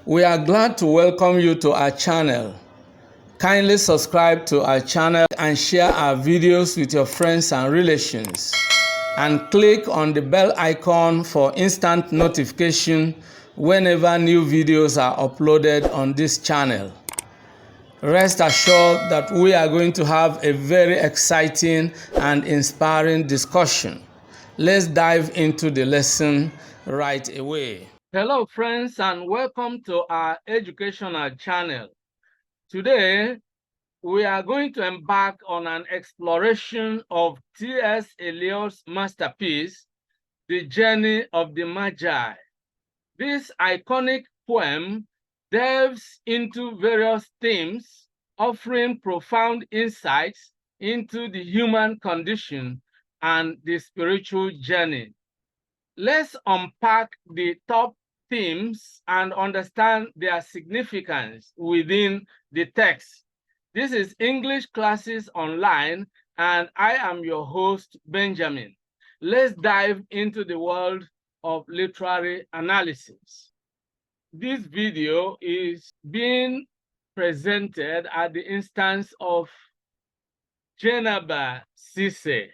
We are glad to welcome you to our channel. Kindly subscribe to our channel and share our videos with your friends and relations. And click on the bell icon for instant notification whenever new videos are uploaded on this channel. Rest assured that we are going to have a very exciting and inspiring discussion. Let's dive into the lesson right away. Hello friends, and welcome to our educational channel. Today, we are going to embark on an exploration of T.S. Eliot's masterpiece, The Journey of the Magi. This iconic poem delves into various themes, offering profound insights into the human condition and the spiritual journey. Let's unpack the top themes and understand their significance within the text. This is English Classes Online, and I am your host, Benjamin. Let's dive into the world of literary analysis. This video is being presented at the instance of WASSCE.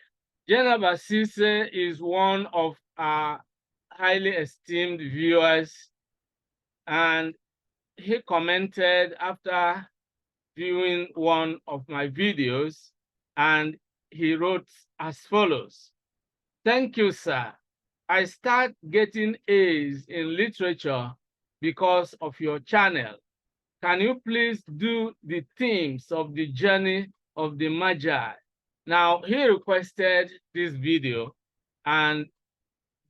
WASSCE is one of our highly esteemed viewers, and he commented after viewing one of my videos, and he wrote as follows: "Thank you, sir. I start getting A's in literature because of your channel. Can you please do the themes of the journey of the Magi?" Now, he requested this video, and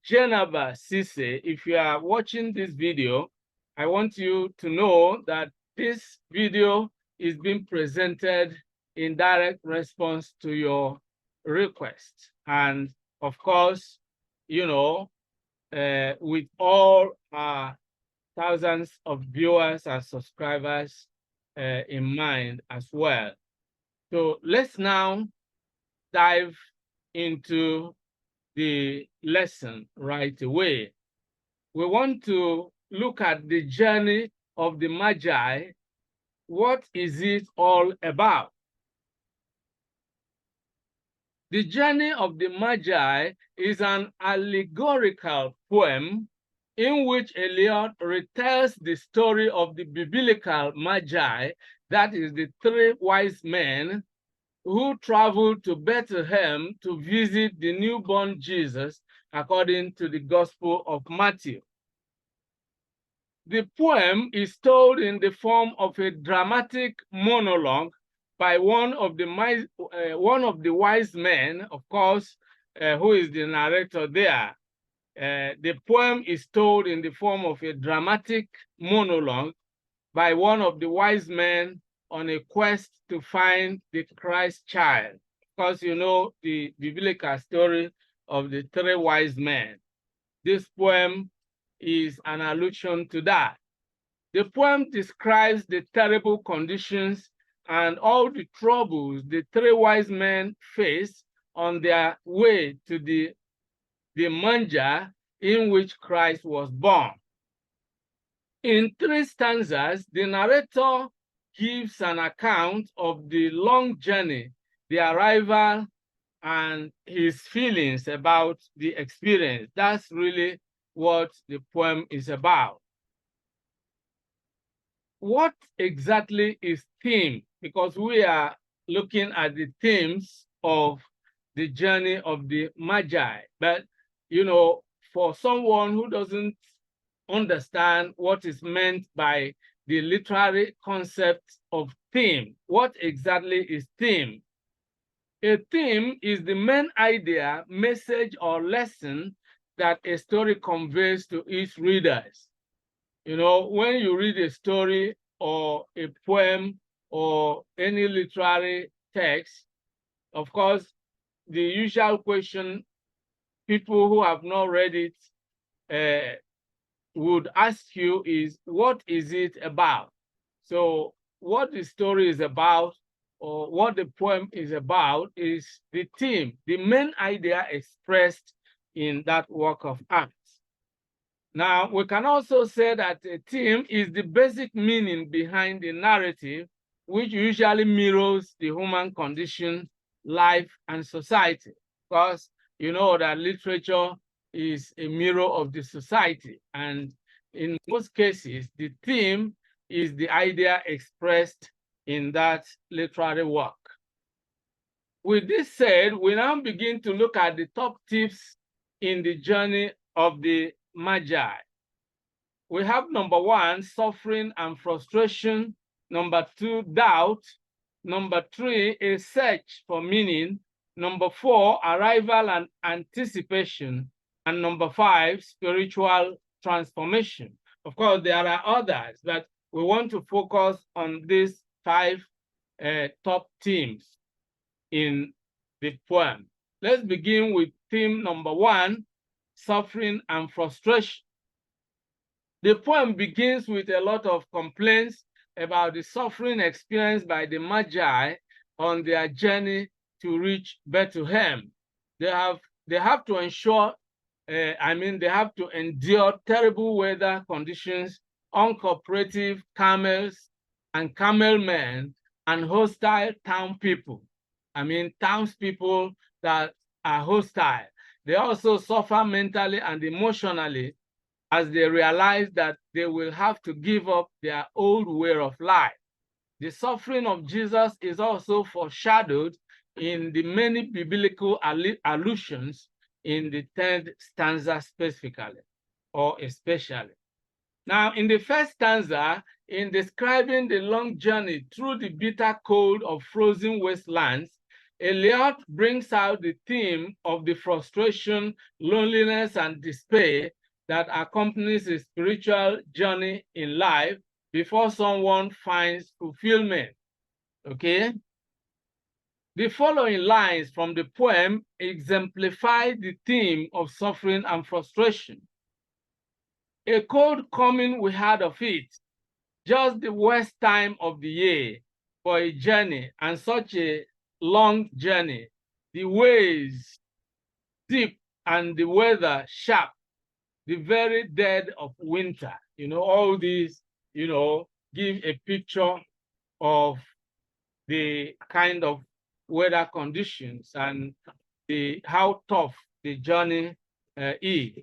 WASSCE, if you are watching this video, I want you to know that this video is being presented in direct response to your request. And of course, you know, with all our thousands of viewers and subscribers in mind as well. So let's now dive into the lesson right away. We want to look at the journey of the Magi. What is it all about? The Journey of the Magi is an allegorical poem in which Eliot retells the story of the biblical Magi, that is, the three wise men who traveled to Bethlehem to visit the newborn Jesus, according to the Gospel of Matthew. The poem is told in the form of a dramatic monologue by one of the wise men, of course, who is the narrator there. The poem is told in the form of a dramatic monologue by one of the wise men on a quest to find the Christ child. Because you know the biblical story of the three wise men. This poem is an allusion to that. The poem describes the terrible conditions and all the troubles the three wise men faced on their way to the manger in which Christ was born. In 3 stanzas, the narrator gives an account of the long journey, the arrival, and his feelings about the experience. That's really what the poem is about. What exactly is theme? Because we are looking at the themes of the journey of the Magi. But, you know, for someone who doesn't understand what is meant by the literary concept of theme, what exactly is theme? A theme is the main idea, message, or lesson that a story conveys to its readers. You know, when you read a story or a poem or any literary text, of course, the usual question people who have not read it would ask you is, what is it about? So what the story is about, or what the poem is about, is the theme, the main idea expressed in that work of art. Now, we can also say that a theme is the basic meaning behind the narrative, which usually mirrors the human condition, life, and society. Because you know that literature is a mirror of the society. And in most cases, the theme is the idea expressed in that literary work. With this said, we now begin to look at the top tips in the journey of the Magi. We have number 1, suffering and frustration. Number 2, doubt. Number 3, a search for meaning. Number 4, arrival and anticipation. And number 5, spiritual transformation. Of course, there are others, but we want to focus on these 5 top themes in the poem. Let's begin with theme number 1, suffering and frustration. The poem begins with a lot of complaints about the suffering experienced by the Magi on their journey to reach Bethlehem. They have to ensure, they have to endure terrible weather conditions, uncooperative camels and camel men, and hostile town people. Townspeople that are hostile. They also suffer mentally and emotionally as they realize that they will have to give up their old way of life. The suffering of Jesus is also foreshadowed in the many biblical allusions in the 10th stanza specifically, or especially. Now, in the first stanza, in describing the long journey through the bitter cold of frozen wastelands, Eliot brings out the theme of the frustration, loneliness, and despair that accompanies a spiritual journey in life before someone finds fulfillment. Okay? The following lines from the poem exemplify the theme of suffering and frustration. A cold coming we had of it, just the worst time of the year for a journey, and such a long journey. The ways deep and the weather sharp, the very dead of winter. All these, give a picture of the kind of weather conditions and how tough the journey is.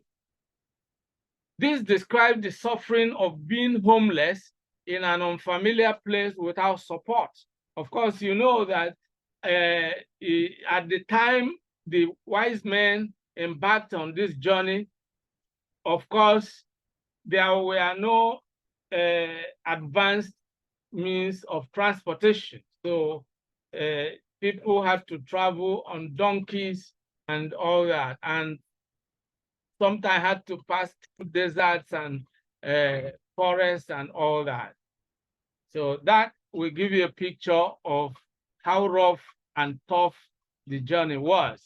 This describes the suffering of being homeless in an unfamiliar place without support. Of course, you know that at the time the wise men embarked on this journey, of course, there were no advanced means of transportation. So people had to travel on donkeys and all that, and sometimes had to pass through deserts and forests and all that. So that will give you a picture of how rough and tough the journey was.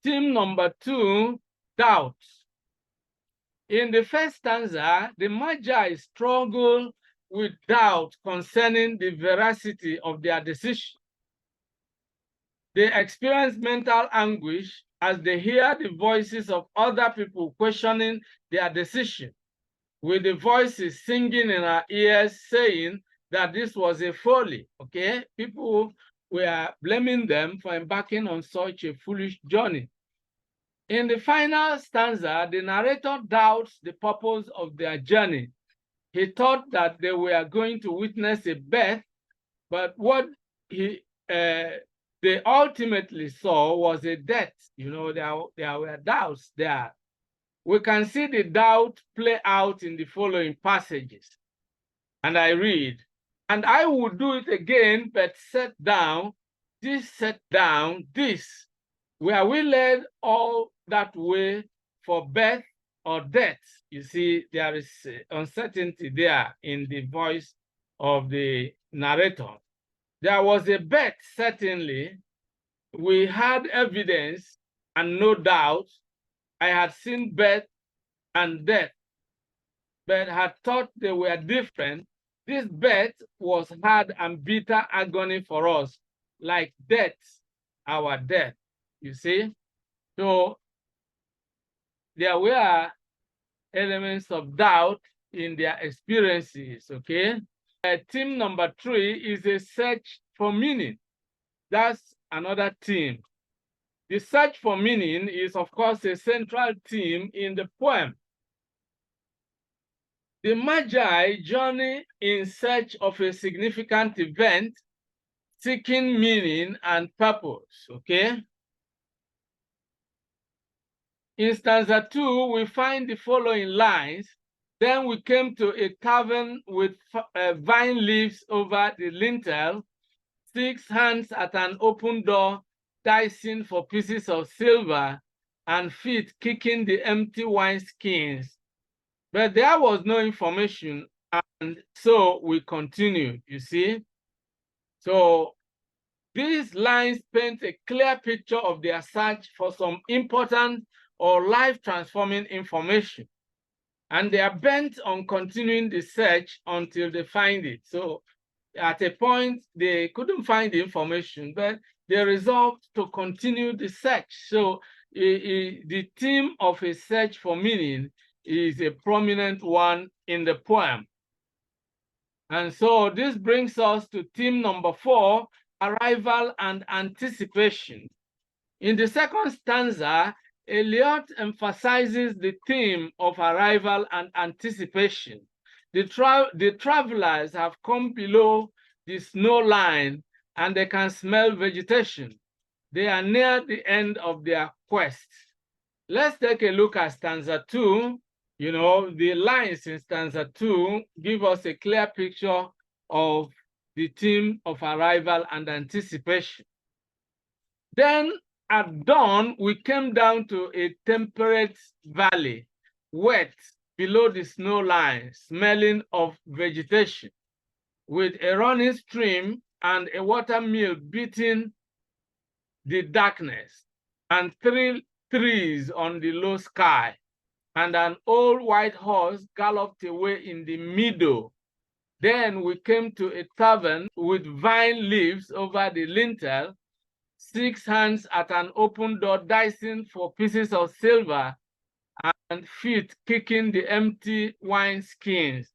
Theme number 2, doubt. In the first stanza, the Magi struggle with doubt concerning the veracity of their decision. They experience mental anguish as they hear the voices of other people questioning their decision, with the voices singing in our ears saying that this was a folly. Okay, people were blaming them for embarking on such a foolish journey. In the final stanza, the narrator doubts the purpose of their journey. He thought that they were going to witness a birth, but what they ultimately saw was a death. There were doubts there. We can see the doubt play out in the following passages. And I read, "And I would do it again, but set down, this. Were we led all that way for birth or death?" You see, there is uncertainty there in the voice of the narrator. There was a birth, certainly. We had evidence and no doubt. I had seen birth and death, but had thought they were different. This birth was hard and bitter agony for us, like death, our death. You see? So there were elements of doubt in their experiences, okay? Theme number 3 is a search for meaning. That's another theme. The search for meaning is, of course, a central theme in the poem. The Magi journey in search of a significant event, seeking meaning and purpose, okay? In stanza 2, we find the following lines. Then we came to a tavern with vine leaves over the lintel, 6 hands at an open door, dicing for pieces of silver, and feet kicking the empty wine skins. But there was no information, and so we continued, you see? So these lines paint a clear picture of their search for some important or life-transforming information. And they are bent on continuing the search until they find it. So at a point, they couldn't find the information, but they resolved to continue the search. So the theme of a search for meaning is a prominent one in the poem. And so this brings us to theme number 4, arrival and anticipation. In the second stanza, Eliot emphasizes the theme of arrival and anticipation. The travelers have come below the snow line and they can smell vegetation. They are near the end of their quest. Let's take a look at stanza 2. You know, the lines in stanza 2 give us a clear picture of the theme of arrival and anticipation. Then at dawn, we came down to a temperate valley, wet below the snow line, smelling of vegetation, with a running stream and a watermill beating the darkness, and 3 trees on the low sky, and an old white horse galloped away in the meadow. Then we came to a tavern with vine leaves over the lintel, 6 hands at an open door dicing for pieces of silver, and feet kicking the empty wine skins.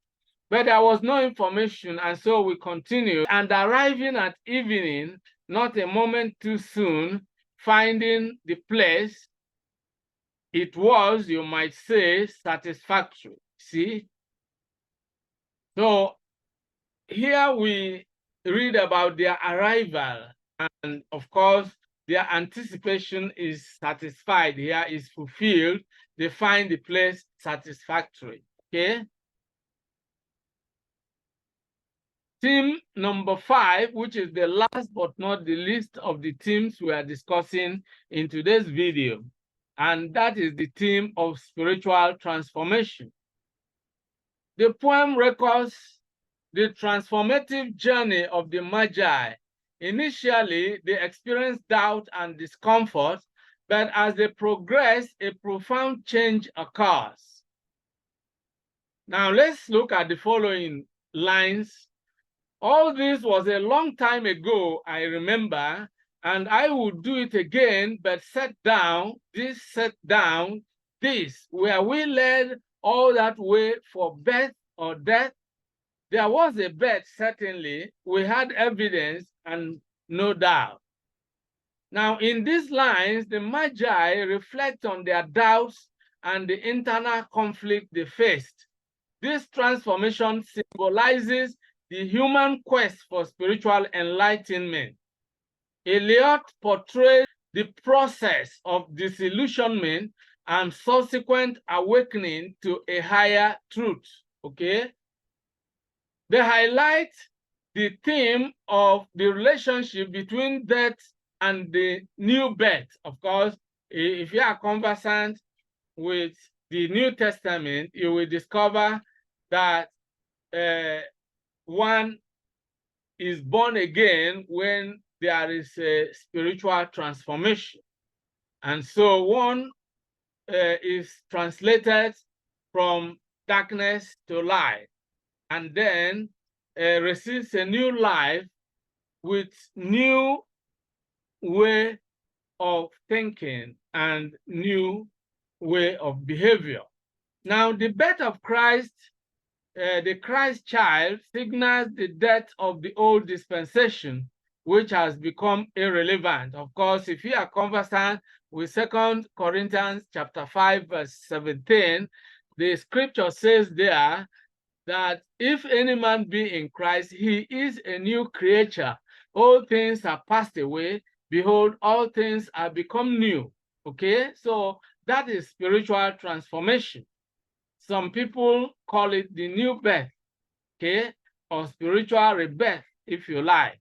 But there was no information, and so we continued. And arriving at evening, not a moment too soon, finding the place, it was, you might say, satisfactory. See? So here we read about their arrival, and of course, their anticipation is satisfied. Here is fulfilled. They find the place satisfactory. Okay? Theme number 5, which is the last but not the least of the themes we are discussing in today's video, and that is the theme of spiritual transformation. The poem records the transformative journey of the Magi. Initially, they experienced doubt and discomfort, but as they progress, a profound change occurs. Now, let's look at the following lines. All this was a long time ago, I remember, and I would do it again, but set down, this, where we led all that way for birth or death. There was a birth, certainly. We had evidence and no doubt. Now, in these lines, the Magi reflect on their doubts and the internal conflict they faced. This transformation symbolizes the human quest for spiritual enlightenment. Eliot portrays the process of disillusionment and subsequent awakening to a higher truth, okay? They highlight the theme of the relationship between death and the new birth. Of course, if you are conversant with the New Testament, you will discover that one is born again when there is a spiritual transformation. And so one is translated from darkness to light, and then receives a new life with new way of thinking and new way of behavior. Now, the birth of Christ, the Christ child, signals the death of the old dispensation, which has become irrelevant. Of course, if you are conversant with 2 Corinthians chapter 5, verse 17, the scripture says there that if any man be in Christ, he is a new creature. All things are passed away. Behold, all things are become new. Okay, so that is spiritual transformation. Some people call it the new birth, okay, or spiritual rebirth, if you like.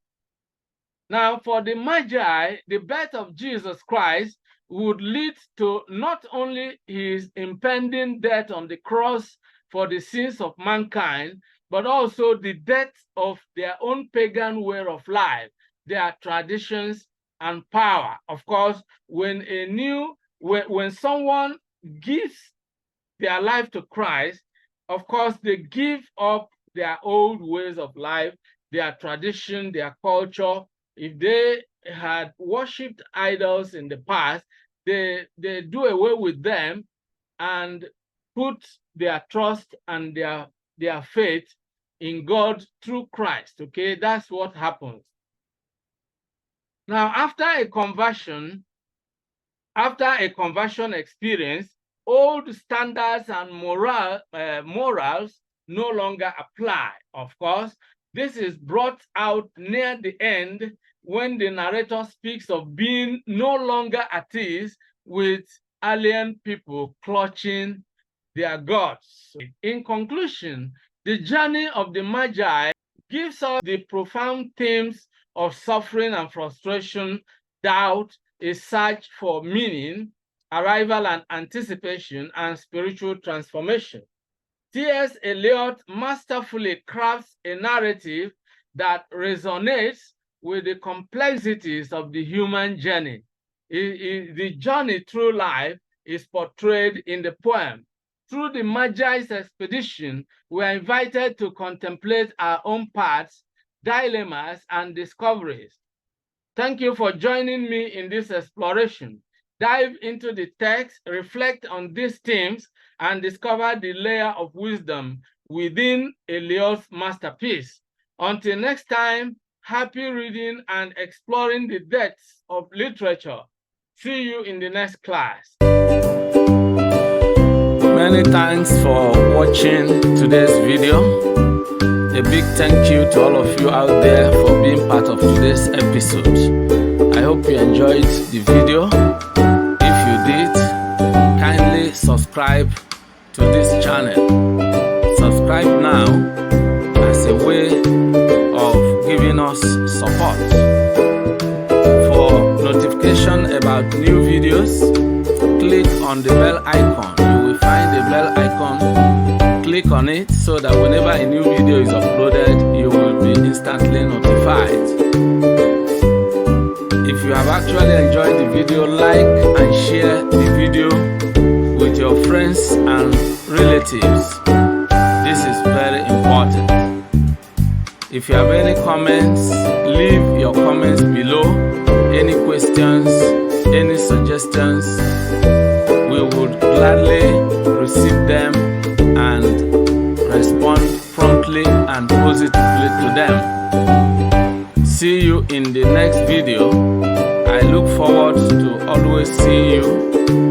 Now, for the Magi, the birth of Jesus Christ would lead to not only his impending death on the cross for the sins of mankind, but also the death of their own pagan way of life, their traditions and power. Of course, when someone gives their life to Christ, of course, they give up their old ways of life, their tradition, their culture. If they had worshipped idols in the past, they do away with them and put their trust and their faith in God through Christ. Okay, that's what happens. Now, after a conversion experience, old standards and morals no longer apply. Of course, this is brought out near the end when the narrator speaks of being no longer at ease with alien people clutching their gods. In conclusion, the journey of the Magi gives us the profound themes of suffering and frustration, doubt, a search for meaning, arrival and anticipation, and spiritual transformation. T.S. Eliot masterfully crafts a narrative that resonates with the complexities of the human journey. The journey through life is portrayed in the poem. Through the Magi's expedition, we are invited to contemplate our own paths, dilemmas, and discoveries. Thank you for joining me in this exploration. Dive into the text, reflect on these themes, and discover the layer of wisdom within Eliot's masterpiece. Until next time, happy reading and exploring the depths of literature. See you in the next class. Many thanks for watching today's video. A big thank you to all of you out there for being part of today's episode. I hope you enjoyed the video. If you did, kindly subscribe to this channel. Subscribe now as a way of giving us support. For notification about new videos, click on the bell icon. You will find the bell icon. Click on it so that whenever a new video is uploaded, you will be instantly notified. If you have actually enjoyed the video, like and share the video with your friends and relatives. This is very important. If you have any comments, leave your comments below. Any questions, any suggestions, we would gladly receive them and respond promptly and positively to them. See you in the next video. I look forward to always seeing you